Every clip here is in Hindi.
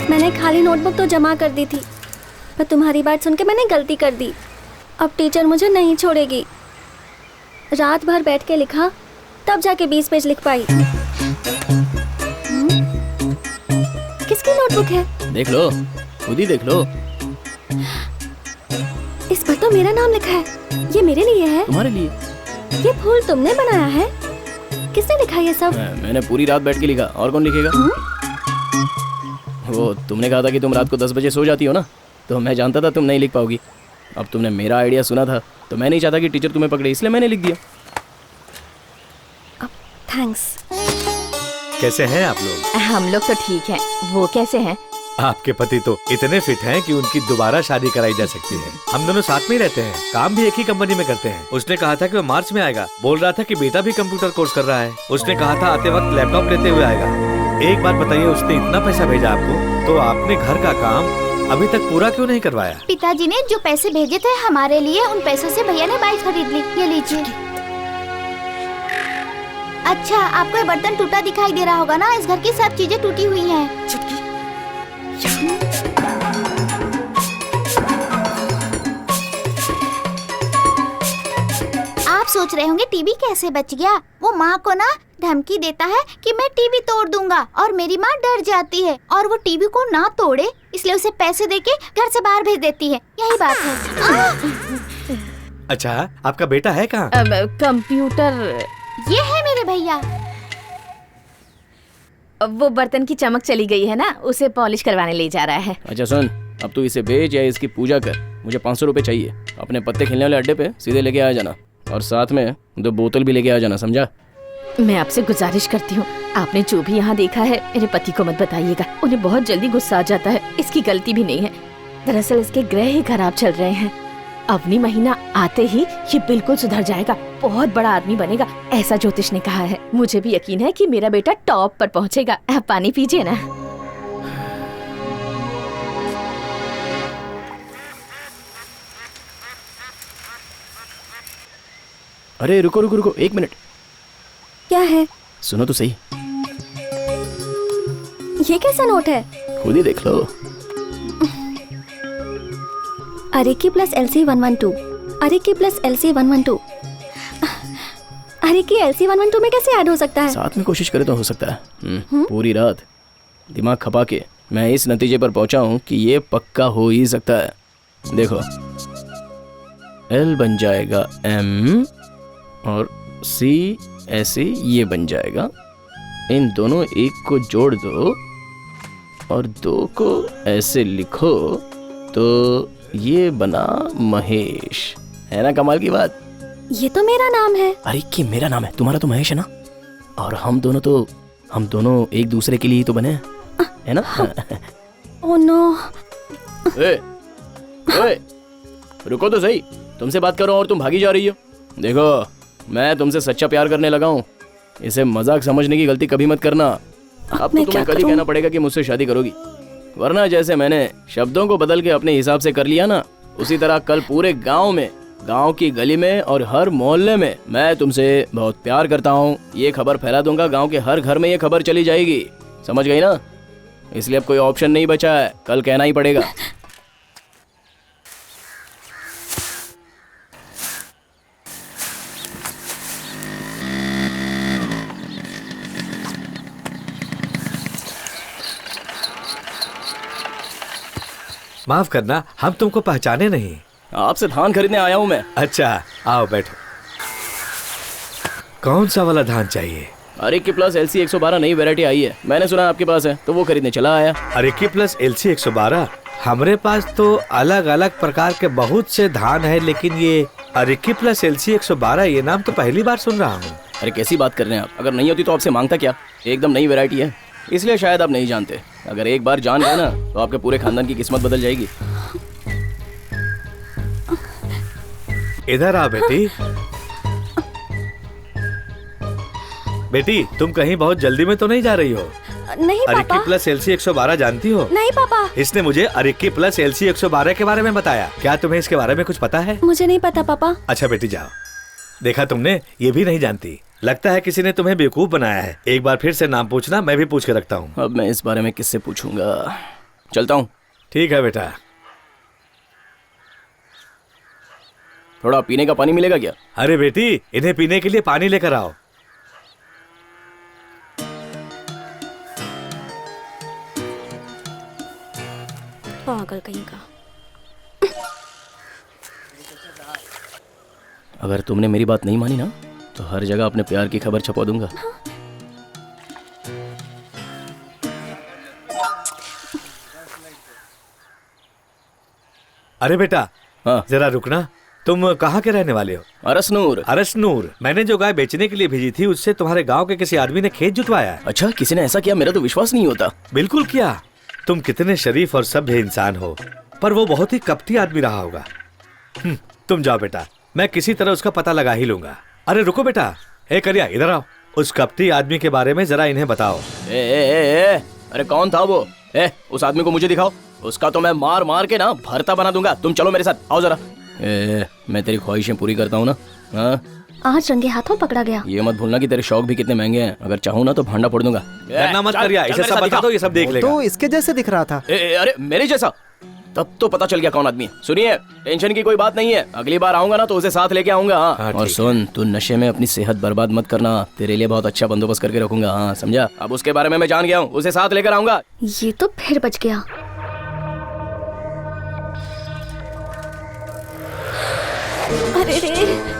मैंने खाली नोटबुक तो जमा कर दी थी, पर तुम्हारी बात सुन के मैंने गलती कर दी। अब टीचर मुझे नहीं छोड़ेगी। रात भर बैठ के लिखा, तब जाके 20 पेज लिख पाई। किसकी नोटबुक है? देख लो, खुद ही देख लो। इस पर तो मेरा नाम लिखा है। ये मेरे लिए है? तुम्हारे लिए। ये फूल तुमने बनाया है? किसने लिखा ये सब? मैंने पूरी रात बैठ के लिखा, और कौन लिखेगा? वो तुमने कहा था कि तुम रात को 10 बजे सो जाती हो ना, तो मैं जानता था तुम नहीं लिख पाओगी। अब तुमने मेरा आइडिया सुना था, तो मैं नहीं चाहता कि टीचर तुम्हें पकड़े, इसलिए मैंने लिख दिया। थैंक्स। कैसे हैं आप लोग? हम लोग तो ठीक हैं। वो कैसे हैं? आपके पति तो इतने फिट हैं कि उनकी दोबारा शादी कराई जा सकती है। हम दोनों साथ में ही रहते हैं, काम भी एक ही कंपनी में करते हैं। उसने कहा था कि वो मार्च में आएगा। बोल रहा था कि बेटा भी कंप्यूटर कोर्स कर रहा है। उसने कहा था आते वक्त लैपटॉप लेते हुए आएगा। एक बात बताइए, उसने इतना पैसा भेजा आपको, तो आपने घर का काम अभी तक पूरा क्यों नहीं करवाया? पिताजी ने जो पैसे भेजे थे हमारे लिए, उन पैसों से भैया ने बाइक खरीद ली। ये लीजिए। अच्छा, आपको ये बर्तन टूटा दिखाई दे रहा होगा ना? इस घर की सब चीजें टूटी हुई हैं। आप सोच रहे होंगे टीवी कैसे बच गया। वो माँ को ना धमकी देता है कि मैं टीवी तोड़ दूंगा, और मेरी माँ डर जाती है और वो टीवी को ना तोड़े, इसलिए उसे पैसे देके घर से बाहर भेज देती है। यही बात है। अच्छा, आपका बेटा है कहाँ? कंप्यूटर। ये है मेरे भैया। वो बर्तन की चमक चली गई है ना, उसे पॉलिश करवाने ले जा रहा है। अच्छा सुन, अब तू इसे बेच या इसकी पूजा कर। मुझे 500 रुपए चाहिए। अपने पत्ते खेलने वाले अड्डे पे सीधे लेके आ जाना, और साथ में 2 बोतल भी लेके आ जाना, समझा? मैं आपसे गुजारिश करती हूँ, आपने जो भी यहाँ देखा है मेरे पति को मत बताइएगा। उन्हें बहुत जल्दी गुस्सा आ जाता है। इसकी गलती भी नहीं है। दरअसल इसके ग्रह ही खराब चल रहे हैं। अवनी महीना आते ही ये बिल्कुल सुधर जाएगा, बहुत बड़ा आदमी बनेगा, ऐसा ज्योतिष ने कहा है। मुझे भी यकीन है कि मेरा बेटा टॉप पर पहुँचेगा। आप पानी पीजिए ना। अरे रुको रुको रुको, 1 मिनट। क्या है? सुनो तो सही। ये कैसा नोट है? खुद ही देख लो। अरेकी प्लस LC 112। अरेकी प्लस LC 112। अरेकी LC 112 में कैसे ऐड हो सकता है? साथ में कोशिश करे तो हो सकता है। पूरी रात दिमाग खपा के मैं इस नतीजे पर पहुंचा हूं कि ये पक्का हो ही सकता है। देखो, L बन जाएगा M और C ऐसे ये बन जाएगा। इन दोनों एक को जोड़ दो और 2 को ऐसे लिखो तो ये बना महेश। है ना कमाल की बात? ये तो मेरा नाम है। अरे कि मेरा नाम है, तुम्हारा तो महेश है ना। और हम दोनों एक दूसरे के लिए ही तो बने हैं, है ना? Oh no. ए, रुको तो सही। तुमसे बात कर रहा हूँ और तुम भागी जा रही हो। देखो, मैं तुमसे सच्चा प्यार करने लगा हूँ। इसे मजाक समझने की गलती कभी मत करना। अब तो तुम्हें कल ही कहना पड़ेगा कि मुझसे शादी करोगी, वरना जैसे मैंने शब्दों को बदल के अपने हिसाब से कर लिया ना, उसी तरह कल पूरे गांव में, गांव की गली में और हर मोहल्ले में मैं तुमसे बहुत प्यार करता हूँ ये खबर फैला दूंगा। गांव के हर घर में ये खबर चली जाएगी, समझ गई ना? इसलिए अब कोई ऑप्शन नहीं बचा है, कल कहना ही पड़ेगा। माफ करना, हम तुमको पहचाने नहीं। आपसे धान खरीदने आया हूँ मैं। अच्छा, आओ बैठो। कौन सा वाला धान चाहिए? अरेकी प्लस LC 112 नई वैरायटी आई है, मैंने सुना आपके पास है तो वो खरीदने चला आया। अरेकी प्लस LC 112? हमारे पास तो अलग अलग प्रकार के बहुत से धान है, लेकिन ये अरेकी प्लस LC 112 ये नाम तो पहली बार सुन रहा हूँ। अरे कैसी बात कर रहे हैं आप? अगर नहीं होती तो आपसे मांगता क्या? एकदम नई वैरायटी है, इसलिए शायद आप नहीं जानते। अगर एक बार जान गए ना तो आपके पूरे खानदान की किस्मत बदल जाएगी। इधर आ बेटी। बेटी, तुम कहीं बहुत जल्दी में तो नहीं जा रही हो? नहीं पापा। अरेकी प्लस LC 112 जानती हो? नहीं पापा। इसने मुझे अरेकी प्लस LC 112 के बारे में बताया। क्या तुम्हें इसके बारे में कुछ पता है? मुझे नहीं पता पापा। अच्छा बेटी जाओ। देखा तुमने, ये भी नहीं जानती। लगता है किसी ने तुम्हें बेवकूफ बनाया है। एक बार फिर से नाम पूछना, मैं भी पूछ के रखता हूँ। अब मैं इस बारे में किससे पूछूंगा? चलता हूँ। ठीक है बेटा। थोड़ा पीने का पानी मिलेगा क्या? अरे बेटी, इन्हें पीने के लिए पानी लेकर आओ। पागल कहीं का। अगर तुमने मेरी बात नहीं मानी ना तो हर जगह अपने प्यार की खबर छपवा दूंगा। अरे बेटा, हाँ। जरा रुकना। तुम कहाँ के रहने वाले हो? अरसनूर। अरसनूर। मैंने जो गाय बेचने के लिए भेजी थी उससे तुम्हारे गांव के किसी आदमी ने खेत जुतवाया है। अच्छा, किसी ने ऐसा किया? मेरा तो विश्वास नहीं होता। बिल्कुल किया। तुम कितने शरीफ और सभ्य इंसान हो, पर वो बहुत ही कपटी आदमी रहा होगा। तुम जाओ बेटा, मैं किसी तरह उसका पता लगा ही लूंगा। अरे रुको बेटा, हे करिया, इधर आओ। उस कपटी आदमी के बारे में जरा इन्हें बताओ। अरे कौन था वो? उस आदमी को मुझे दिखाओ। उसका तो मैं मार मार के ना भरता बना दूंगा। तुम चलो मेरे साथ, आओ जरा। मैं तेरी ख्वाहिशें पूरी करता हूँ ना। हाँ, आज रंगे हाथों पकड़ा गया। ये मत भूलना कि तेरे शौक भी कितने महंगे हैं। अगर चाहूँ ना तो भांडा फोड़ दूंगा। डरना मत करिया, इसे सब बता दो, ये सब देख लेगा। तो इसके जैसे दिख रहा था। अरे मेरे जैसा? तब तो पता चल गया कौन आदमी है। सुनिए, टेंशन की कोई बात नहीं है। अगली बार आऊंगा ना तो उसे साथ लेके आऊंगा। हाँ, और सुन, तू नशे में अपनी सेहत बर्बाद मत करना। तेरे लिए बहुत अच्छा बंदोबस्त करके रखूंगा। हाँ समझा? अब उसके बारे में मैं जान गया हूँ। उसे साथ लेकर आऊंगा। ये तो फिर बच गया। अरे रे,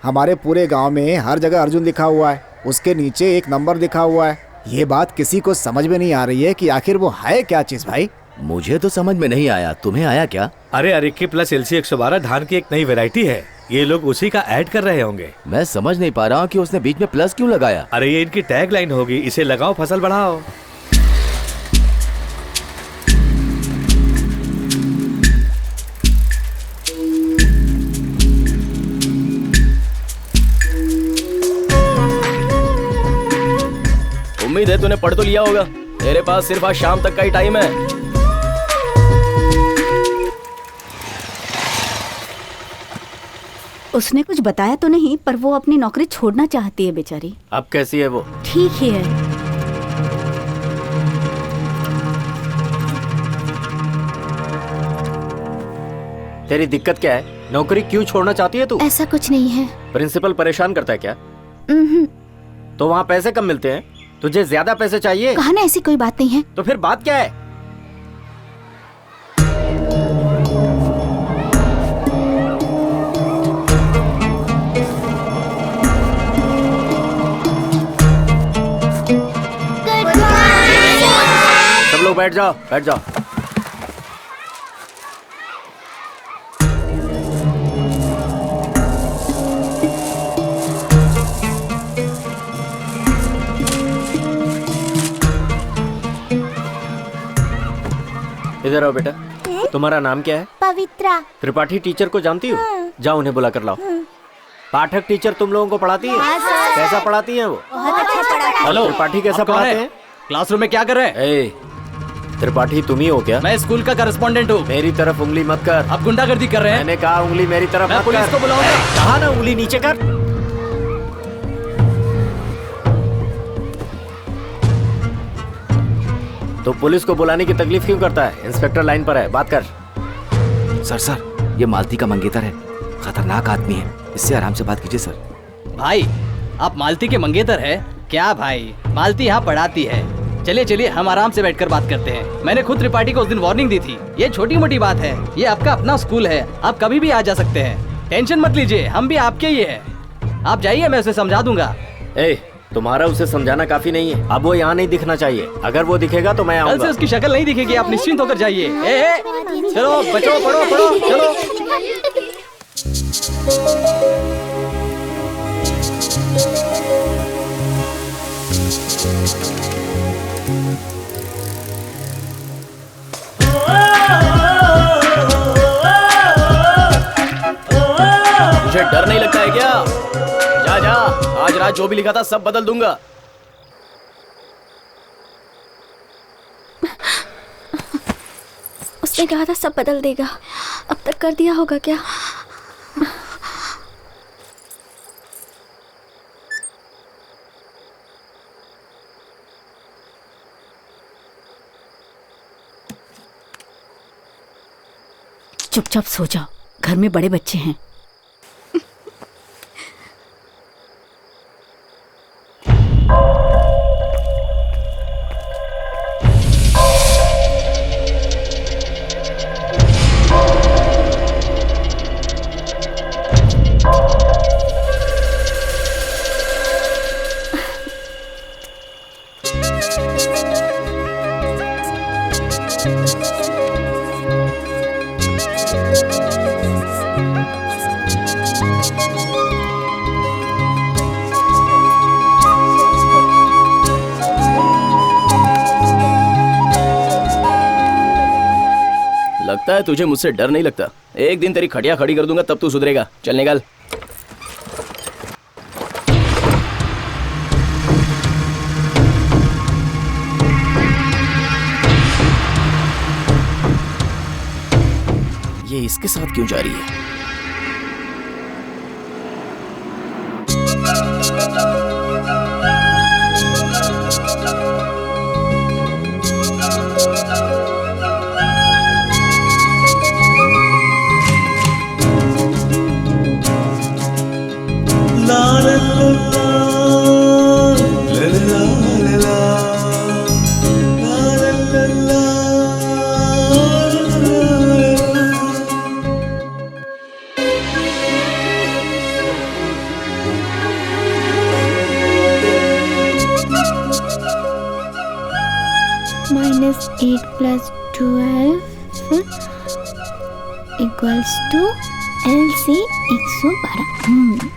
हमारे पूरे गांव में हर जगह अर्जुन लिखा हुआ है, उसके नीचे एक नंबर लिखा हुआ है। ये बात किसी को समझ में नहीं आ रही है कि आखिर वो है क्या चीज भाई। मुझे तो समझ में नहीं आया, तुम्हें आया क्या? अरे अरेकी प्लस LC 112 धान की एक नई वैरायटी है। ये लोग उसी का ऐड कर रहे होंगे। मैं समझ नहीं पा रहा हूँ कि उसने बीच में प्लस क्यों लगाया। अरे ये इनकी टैग लाइन होगी, इसे लगाओ फसल बढ़ाओ। उम्मीद है तूने पढ़ तो लिया होगा। तेरे पास सिर्फ आज शाम तक का ही टाइम है। उसने कुछ बताया तो नहीं, पर वो अपनी नौकरी छोड़ना चाहती है बेचारी। अब कैसी है वो? ठीक ही है। तेरी दिक्कत क्या है? नौकरी क्यों छोड़ना चाहती है तू? ऐसा कुछ नहीं है। प्रिंसिपल परेशान करता है क्या? तो वहाँ पैसे कम मिलते हैं, तुझे ज्यादा पैसे चाहिए? कहा ना ऐसी कोई बात नहीं है। तो फिर बात क्या है? सब लोग बैठ जाओ, बैठ जाओ। इधर आओ बेटा। तुम्हारा नाम क्या है? पवित्रा। त्रिपाठी टीचर को जानती हो? जाओ उन्हें बुला कर लाओ। पाठक टीचर तुम लोगों को पढ़ाती है? कैसा पढ़ाती है वो? हेलो, त्रिपाठी कैसा पढ़ाते हैं? क्लासरूम में क्या कर रहे हैं? त्रिपाठी तुम ही हो क्या? मैं स्कूल का करस्पॉन्डेंट हूँ। मेरी तरफ उंगली मत कर। आप गुंडागर्दी कर रहे हैं। मैंने कहा उंगली मेरी तरफ मैं मत पुलिस कर। को बुलाऊंगा। कहा ना उंगली नीचे कर। तो पुलिस को बुलाने की तकलीफ क्यों करता है? इंस्पेक्टर लाइन पर है, बात कर। सर, ये मालती का मंगेतर है, खतरनाक आदमी है, इससे आराम से बात कीजिए सर। भाई, आप मालती के मंगेतर है क्या? भाई, मालती यहाँ पढ़ाती है। चलिए चलिए, हम आराम से बैठकर बात करते हैं। मैंने खुद त्रिपाठी को उस दिन वार्निंग दी थी। ये छोटी मोटी बात है, ये आपका अपना स्कूल है, आप कभी भी आ जा सकते हैं। टेंशन मत लीजिए, हम भी आपके ही है। आप जाइए, मैं उसे समझा दूंगा। तुम्हारा उसे समझाना काफी नहीं है। अब वो यहाँ नहीं दिखना चाहिए। अगर वो दिखेगा तो मैं कल आऊंगा। से उसकी शक्ल नहीं दिखेगी, आप निश्चिंत होकर जाइए। चलो बच्चों, पढ़ो पढ़ो, चलो। तुझे डर नहीं लगता है क्या? जा जा, आज रात जो भी लिखा था सब बदल दूंगा। उसने कहा था सब बदल देगा, अब तक कर दिया होगा क्या? चुपचाप सो जाओ, घर में बड़े बच्चे हैं। लगता है तुझे मुझसे डर नहीं लगता। एक दिन तेरी खटिया खड़ी कर दूंगा, तब तू सुधरेगा। चल निकल। ये इसके साथ क्यों जा रही है? -8 + 12 = LC 112।